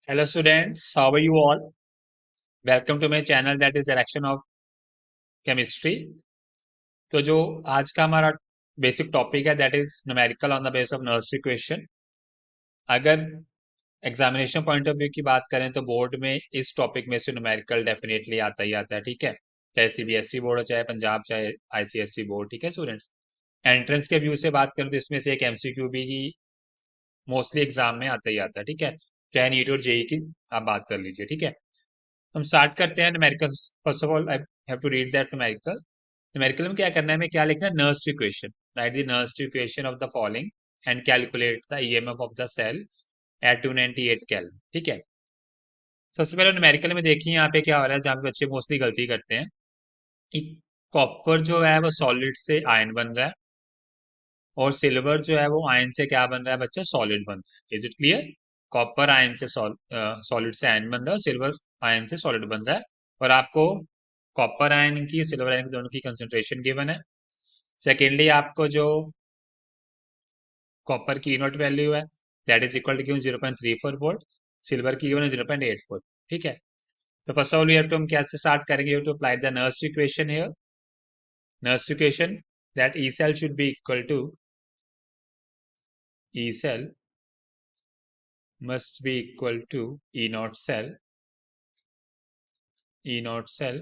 Hello students, how are you all? Welcome to my channel that is Direction of Chemistry. तो जो आज का हमारा बेसिक टॉपिक है that is numerical on the base of nursery question. अगर examination point of view की बात करें तो बोर्ड में इस टॉपिक में से न्यूमेरिकल डेफिनेटली आता ही आता है, ठीक है। चाहे सीबीएसई बोर्ड हो, चाहे पंजाब, चाहे आईसीएसई बोर्ड, ठीक है स्टूडेंट्स। एंट्रेंस के व्यू से बात करें तो इसमें से एक एमसीक्यू भी मोस्टली एग्जाम में आता ही आता है, ठीक है। चाहे नीट और जेई की आप बात कर लीजिए, ठीक है। हम स्टार्ट करते हैं numerical. First of all I have to read that numerical. Numerical में क्या करना है, हमें क्या लिखना है, Nernst equation. Write the Nernst equation of the following and calculate the EMF of the cell at 298 kelvin, ठीक है। सबसे पहले न्यूमेरिकल में देखिए यहाँ पे क्या हो रहा है, जहाँ पे बच्चे मोस्टली गलती करते हैं कि कॉपर जो है वो सॉलिड से आयन बन रहा है और सिल्वर जो है वो आयन से क्या बन रहा है बच्चा, सॉलिड बन रहा है। Is it clear? Copper ion से सॉलिड से आयन बन रहा है और सिल्वर आयन से सॉलिड बन रहा है। और आपको कॉपर आयन की, सिल्वर आयन की दोनों की कंसेंट्रेशन गिवन है। सेकेंडली आपको जो कॉपर की नॉट वैल्यू है that is equal to 0.34 volt, silver की गिवन है 0.84, ठीक है। तो first of all we have to, हम कैसे स्टार्ट करेंगे, you have to apply the Nernst equation here. Nernst equation that E cell should be equal to, E cell must be equal to E naught cell, E naught cell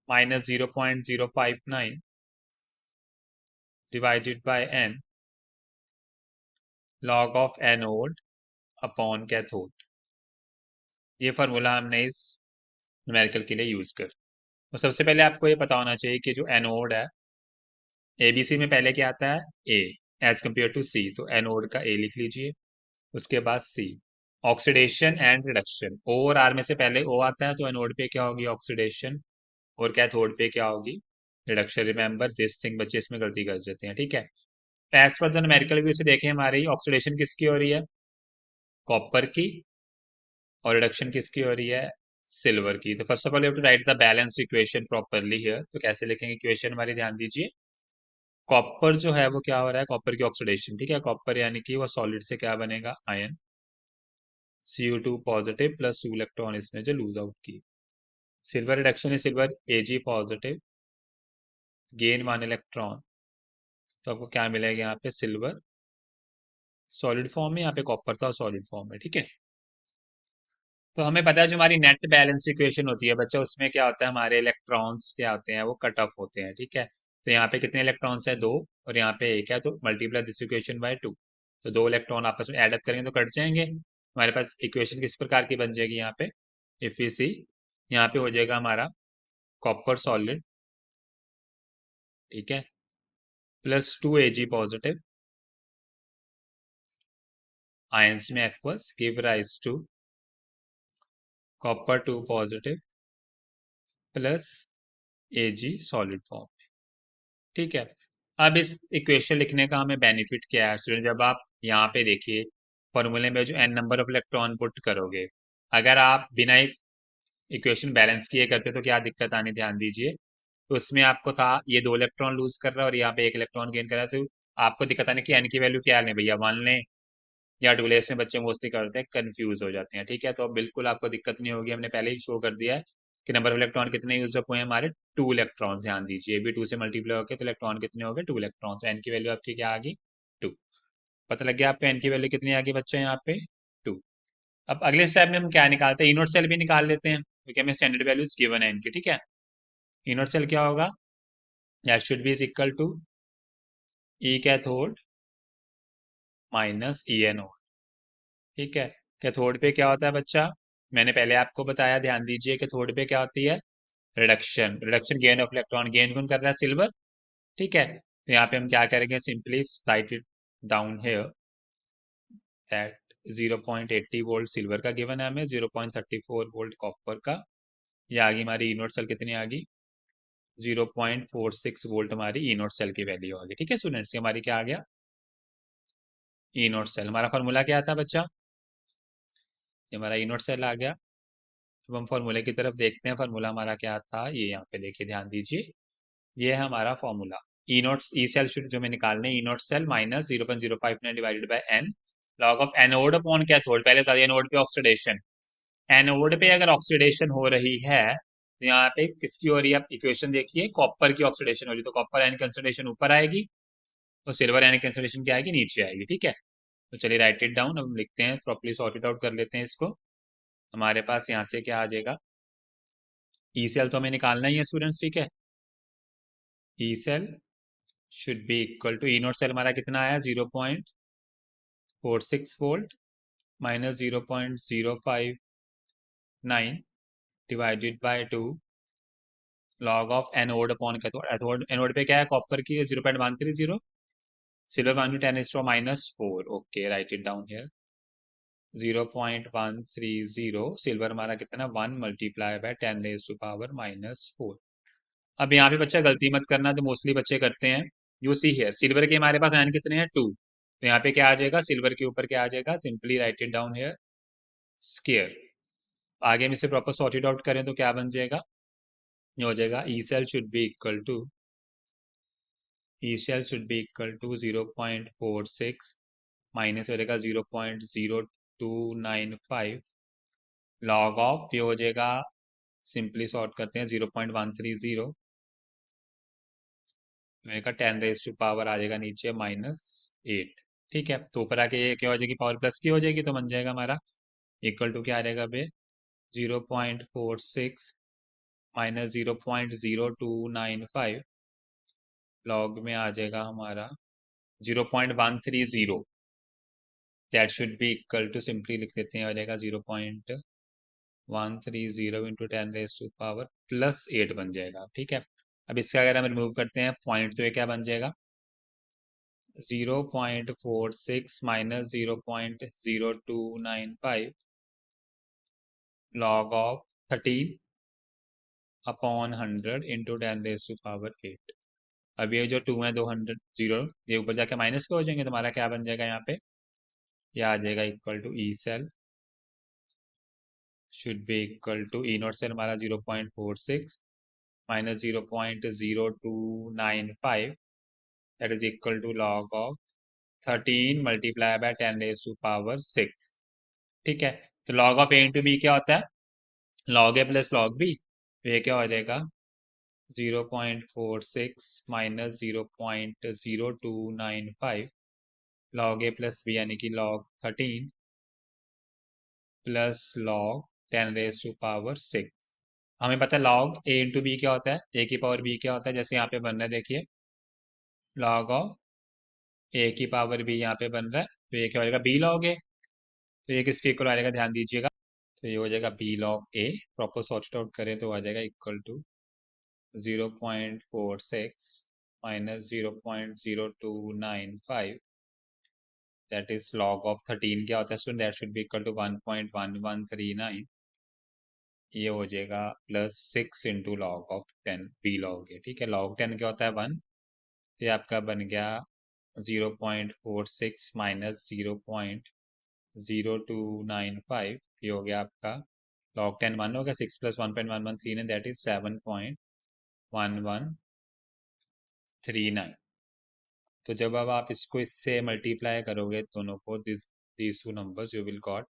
minus 0.059 divided by N log of anode upon cathode। ये formula हमने इस numerical के लिए use कर। तो सबसे पहले आपको ये पता होना चाहिए कि जो एनोड है, एबीसी में पहले क्या आता है, ए एज कंपेयर टू सी, तो एनोड का ए लिख लीजिए। उसके बाद सी, ऑक्सीडेशन एंड रिडक्शन, ओ और आर में से पहले ओ आता है, तो एनोड पे क्या होगी, ऑक्सीडेशन, और कैथोड पे क्या होगी, रिडक्शन। रिमेंबर दिस थिंग, बच्चे इसमें गलती कर देते हैं, ठीक है। As per the numerical view से देखें, हमारी ऑक्सीडेशन किसकी हो रही है, कॉपर की, और रिडक्शन किसकी हो रही है, सिल्वर की। तो first of all you have to write the balance equation properly here. तो कैसे लिखेंगे इक्वेशन हमारी, ध्यान दीजिए। कॉपर जो है वो क्या हो रहा है, कॉपर की ऑक्सीडेशन, ठीक है। कॉपर यानी कि वो सॉलिड से क्या बनेगा, ion, Cu2 positive plus 2 electron इसमें जो लूज आउट की। सिल्वर रिडक्शन है, silver Ag positive, gain 1 electron, तो आपको क्या मिलेगा यहाँ पे, सिल्वर सॉलिड फॉर्म में, यहाँ पे कॉपर था सॉलिड फॉर्म में, ठीक है। तो हमें पता है जो हमारी नेट बैलेंस इक्वेशन होती है बच्चा, उसमें क्या होता है, हमारे इलेक्ट्रॉन्स क्या होते हैं, वो कट ऑफ होते हैं, ठीक है। तो यहाँ पे कितने इलेक्ट्रॉन्स है, दो, और यहाँ पे एक है, तो मल्टीप्लाई दिस इक्वेशन बाय 2। तो दो इलेक्ट्रॉन आपस में एड अप करेंगे तो कट जाएंगे। हमारे पास इक्वेशन किस प्रकार की बन जाएगी यहाँ पे, इफ यू सी, यहाँ पे हो जाएगा हमारा कॉपर सॉलिड, ठीक है, प्लस 2 Ag पॉजिटिव, आयंस में aqueous, give rise to copper 2 positive plus Ag solid form, ठीक है। अब इस इक्वेशन लिखने का हमें बेनिफिट क्या है स्टूडेंट, जब आप यहाँ पे देखिए फॉर्मूले में जो n number of electron put करोगे, अगर आप बिना इक्वेशन बैलेंस किए करते तो क्या दिक्कत आनी, ध्यान दीजिए। तो उसमें आपको था ये दो इलेक्ट्रॉन लूज कर रहा है और यहाँ पे एक इलेक्ट्रॉन गेन कर रहा है, तो आपको दिक्कत आनी कि n की वैल्यू क्या लें भैया, 1 लें या 2 लें। इसमें बच्चे मोस्टली करते हैं, कंफ्यूज हो जाते हैं, ठीक है। तो अब बिल्कुल आपको दिक्कत नहीं होगी, हमने पहले ही शो कर दिया है कि नंबर ऑफ इलेक्ट्रॉन कितने यूज अप हुए हैं हमारे, 2 इलेक्ट्रॉन। ध्यान दीजिए, भी 2 से मल्टीप्लाई होकर तो इलेक्ट्रॉन कितने हो गए, 2 इलेक्ट्रॉन। तो एन की वैल्यू आपकी क्या आ गई, 2। पता लग गया आपको एन की वैल्यू कितनी आ गई बच्चे यहाँ पे, 2। अब अगले स्टेप में हम क्या निकालते हैं, इनोट सेल भी निकाल लेते हैं, क्योंकि हमें स्टैंडर्ड वैल्यूज गिवन है इनकी, ठीक है। इनोट सेल क्या होगा, that should be is equal to E cathode minus E anode, ठीक है। कैथोड पे क्या होता है बच्चा, मैंने पहले आपको बताया, ध्यान दीजिए। कैथोड पे क्या होती है, reduction, reduction gain of electron, gain कौन कर रहा है, सिल्वर, ठीक है। तो यहाँ पे हम क्या करेंगे, simply write it down here that 0.80 volt silver का गिवन है हमें, 0.34 वोल्ट कॉपर का। ये आ गई हमारी इनोट सेल, कितनी आ गई, 0.46 वोल्ट हमारी इनोट सेल की वैल्यू आ गई, ठीक है स्टूडेंट्स। ये हमारी क्या आ गया, इनोट सेल। हमारा फॉर्मूला क्या था बच्चा, ये हमारा इनोट सेल आ गया। अब हम फॉर्मूले की तरफ देखते हैं, फॉर्मूला हमारा क्या था, ये यहाँ पे देखिए, ध्यान दीजिए। ये है हमारा formula, E naught, E cell should जो मैं निकालने, E naught cell minus 0.059 divided by n log of anode upon cathode, पहले बता दिया एनोड पे ऑक्सीडेशन। एनोड पे अगर ऑक्सीडेशन हो रही है तो यहाँ पे किसकी हो रही है, आप इक्वेशन देखिए, कॉपर की ऑक्सीडेशन हो रही है, तो कॉपर आयन कंसंट्रेशन ऊपर आएगी और सिल्वर आयन कंसंट्रेशन क्या आएगी, नीचे आएगी। ठीक है, तो चलिए राइट इट डाउन, अब हम लिखते हैं, प्रॉपर्ली सॉर्ट इट आउट कर लेते हैं इसको। हमारे पास यहाँ से क्या आ जाएगा, ई सेल तो हमें निकालना ही है स्टूडेंट्स, ठीक है। E cell should be equal to, E naught cell हमारा कितना आया, 0.46 volt minus 0.059 divided by 2 log of anode upon cathode. Anode anode पे क्या है, कॉपर की 0.130, silver one two 10⁻⁻⁴। Okay, write it down here. 0.130 silver हमारा कितना, 1 मल्टीप्लाई बाय 10⁻⁻⁴। अब यहाँ पे बच्चा गलती मत करना, तो मोस्टली बच्चे करते हैं। यू सी हियर, सिल्वर के हमारे पास आयन कितने हैं, 2, तो यहाँ पे क्या आ जाएगा, सिल्वर के ऊपर क्या आ जाएगा, simply write it down here, square. आगे हम इसे प्रॉपर सॉर्टेड आउट करें तो क्या बन जाएगा, ये हो जाएगा E cell should be equal to, E cell should be equal to 0.46 minus हो जाएगा 0.0295 लॉग ऑफ, ये हो जाएगा, सिंपली सॉर्ट करते हैं, 0.130 मैंने कहा 10⁻⁻ आ जाएगा नीचे -8। ठीक है, तो ऊपर आके ये क्या हो जाएगी, पावर प्लस की हो जाएगी, तो बन जाएगा हमारा इक्वल टू क्या आ जाएगा बे, 0.46 माइनस 0.0295 लॉग में आ जाएगा हमारा 0.130, that should be equal to, simply लिख देते हैं, आ जाएगा 0.130 इंटू 10⁻⁸ बन जाएगा। ठीक है, अब इसका अगर हम रिमूव करते हैं पॉइंट, तो ये क्या बन जाएगा, 0.46 minus 0.0295 log of 13 upon 100 into 10⁸। अब ये जो 2 है, 200 जीरो, ये ऊपर जाके माइनस के हो जाएंगे, तो हमारा क्या बन जाएगा यहाँ पे, ये आ जाएगा equal to E cell should be equal to, E naught cell हमारा 0.46 minus 0.0295 that is equal to log of 13 multiply by 10⁻⁶। ठीक है, तो log of A into B क्या होता है, log A plus log B, तो ये क्या हो जाएगा, 0.46 minus 0.0295 log A plus B, यानी कि लॉग 13 प्लस लॉग 10⁻⁶। हमें पता है लॉग ए इंटू बी क्या होता है, ए की पावर बी क्या होता है, जैसे यहाँ पे बन रहा है, देखिए लॉग ऑफ ए की पावर बी यहाँ पे बन रहा है, तो ये क्या हो जाएगा, बी लॉग ए, तो ये किसके इक्वल आ जाएगा, ध्यान दीजिएगा, तो ये हो जाएगा B log A, proper sort out करें तो आ जाएगा equal to 0.46 minus 0.0295 that is log of 13 क्या होता है student, that should be equal to 1.1139, ये हो जाएगा plus 6 into log of 10 B log A. ठीक है, लॉग 10 क्या होता है 1, तो ये आपका बन गया 0.46 माइनस 0.0295, ये हो गया आपका लॉग 10 1 हो गया, 6 प्लस 1.113 दैट इज 7.1139। तो जब अब आप इसको इससे मल्टीप्लाई करोगे दोनों को, these two numbers you will got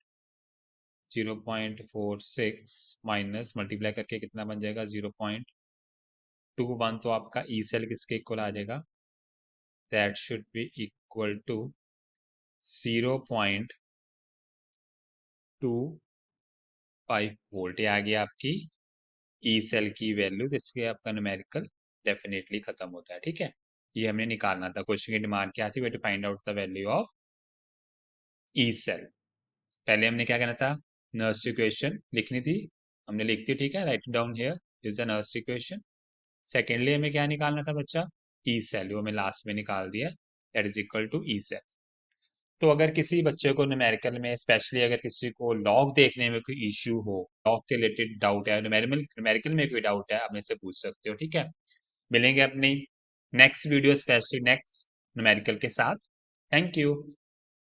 0.46 minus multiply करके कितना बन जाएगा, 0.21, तो आपका ई सेल किसके इक्वल आ जाएगा, that should be equal to 0.25 volt. ये आ गया आपकी ई सेल की वैल्यू, जिसके आपका न्यूमेरिकल डेफिनेटली खत्म होता है। ठीक है, ये हमने निकालना था, क्वेश्चन की डिमांड क्या थी, way to find out the value of E cell. पहले हमने क्या करना था, नर्स्ड इक्वेशन लिखनी थी, हमने लिख दी, ठीक है, write down here is the nursed equation. Secondly हमें क्या निकालना था बच्चा, ई सेल, वो हमें लास्ट में निकाल दिया, that is equal to E cell. तो अगर किसी बच्चे को न्यूमेरिकल में, स्पेशली अगर किसी को लॉग देखने में कोई इश्यू हो, लॉग के रिलेटेड डाउट है, न्यूमेरिकल में कोई डाउट है, आप मेरे से पूछ सकते हो। ठीक है, मिलेंगे अपनी next video, specially next numerical के साथ। Thank you.